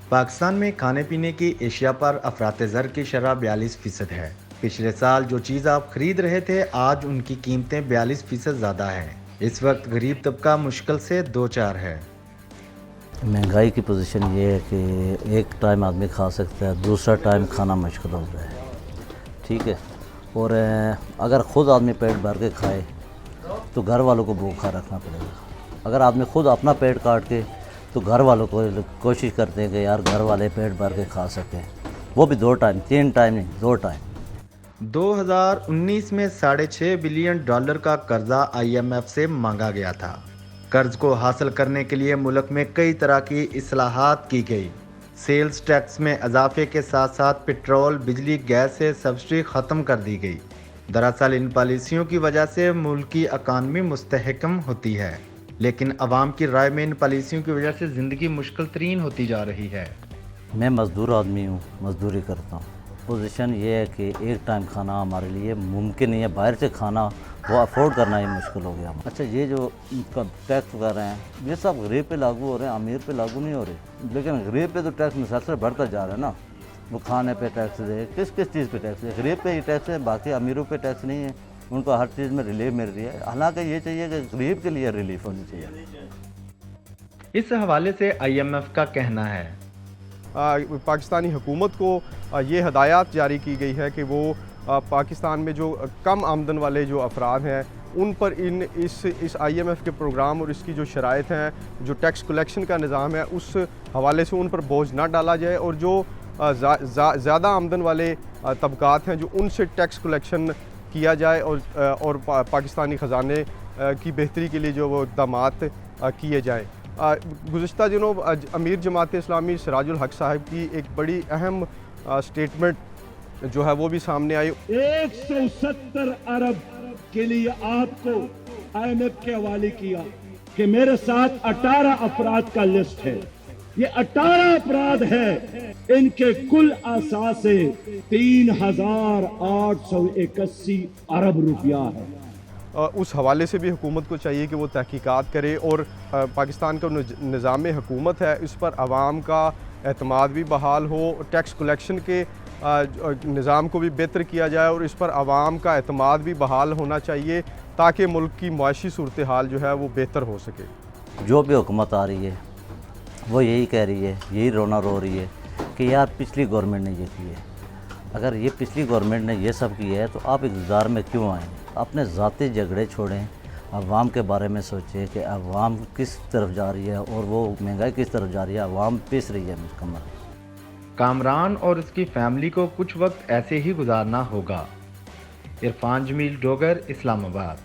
پاکستان میں کھانے پینے کی اشیاء پر افراط زر کی شرح 42% ہے۔ پچھلے سال جو چیز آپ خرید رہے تھے آج ان کی قیمتیں 42% زیادہ ہیں۔ اس وقت غریب طبقہ مشکل سے دو چار ہے۔ مہنگائی کی پوزیشن یہ ہے کہ ایک ٹائم آدمی کھا سکتا ہے، دوسرا ٹائم کھانا مشکل ہو رہا ہے، ٹھیک ہے، اور اگر خود آدمی پیٹ بھر کے کھائے تو گھر والوں کو بھوکا رکھنا پڑے گا۔ اگر آدمی خود اپنا پیٹ کاٹ کے تو گھر والوں کو کوشش کرتے ہیں کہ یار گھر والے پیٹ بھر کے کھا سکیں، وہ بھی 2 ٹائم، 3 ٹائم نہیں، 2 ٹائم۔ 2019 میں $6.5 بلین کا قرضہ IMF سے مانگا گیا تھا۔ قرض کو حاصل کرنے کے لیے ملک میں کئی طرح کی اصلاحات کی گئی۔ سیلز ٹیکس میں اضافے کے ساتھ ساتھ پٹرول، بجلی، گیس سے سبسڈی ختم کر دی گئی۔ دراصل ان پالیسیوں کی وجہ سے ملک کی اکانومی مستحکم ہوتی ہے، لیکن عوام کی رائے میں ان پالیسیوں کی وجہ سے زندگی مشکل ترین ہوتی جا رہی ہے۔ میں مزدور آدمی ہوں، مزدوری کرتا ہوں۔ پوزیشن یہ ہے کہ ایک ٹائم کھانا ہمارے لیے ممکن نہیں ہے، باہر سے کھانا وہ افورڈ کرنا ہی مشکل ہو گیا۔ اچھا، یہ جو ٹیکس کر رہے ہیں یہ سب غریب پہ لاگو ہو رہے ہیں، امیر پہ لاگو نہیں ہو رہے، لیکن غریب پہ تو ٹیکس مسلسل بڑھتا جا رہا ہے نا۔ وہ کھانے پہ ٹیکس دے، کس چیز پہ ٹیکس دے؟ غریب پہ ہی ٹیکس ہے، باقی امیروں پہ ٹیکس نہیں ہے۔ ان کو ہر چیز میں ریلیف مل رہی ہے، حالانکہ یہ چاہیے کہ غریب کے لیے ریلیف ہونی چاہیے۔ اس حوالے سے IMF کا کہنا ہے، پاکستانی حکومت کو یہ ہدایات جاری کی گئی ہے کہ وہ پاکستان میں جو کم آمدن والے جو افراد ہیں ان پر اس IMF کے پروگرام اور اس کی جو شرائط ہیں، جو ٹیکس کلیکشن کا نظام ہے، اس حوالے سے ان پر بوجھ نہ ڈالا جائے، اور جو زیادہ آمدن والے طبقات ہیں جو ان سے ٹیکس کلیکشن کیا جائے، اور پاکستانی خزانے کی بہتری کے لیے جو وہ اقدامات کیے جائیں۔ گزشتہ دنوں امیر جماعت اسلامی سراج الحق صاحب کی ایک بڑی اہم سٹیٹمنٹ جو ہے وہ بھی سامنے آئی۔ 170 ارب کے لیے آپ کو IMF کے حوالے کیا کہ میرے ساتھ 18 افراد کا لسٹ ہے۔ یہ 18 افراد ہے، ان کے کل اثاثے 3881 ارب روپیہ ہے۔ اس حوالے سے بھی حکومت کو چاہیے کہ وہ تحقیقات کرے، اور پاکستان کا نظام حکومت ہے اس پر عوام کا اعتماد بھی بحال ہو، ٹیکس کلیکشن کے نظام کو بھی بہتر کیا جائے، اور اس پر عوام کا اعتماد بھی بحال ہونا چاہیے تاکہ ملک کی معاشی صورتحال جو ہے وہ بہتر ہو سکے۔ جو بھی حکومت آ رہی ہے وہ یہی کہہ رہی ہے، یہی رونا رو رہی ہے کہ یار پچھلی گورنمنٹ نے یہ کی ہے۔ اگر یہ پچھلی گورنمنٹ نے یہ سب کیا ہے تو آپ اقتدار میں کیوں آئیں؟ اپنے ذاتی جھگڑے چھوڑیں، عوام کے بارے میں سوچیں کہ عوام کس طرف جا رہی ہے اور وہ مہنگائی کس طرف جا رہی ہے، عوام پس رہی ہے مکمل۔ کامران اور اس کی فیملی کو کچھ وقت ایسے ہی گزارنا ہوگا۔ عرفان جمیل ڈوگر، اسلام آباد۔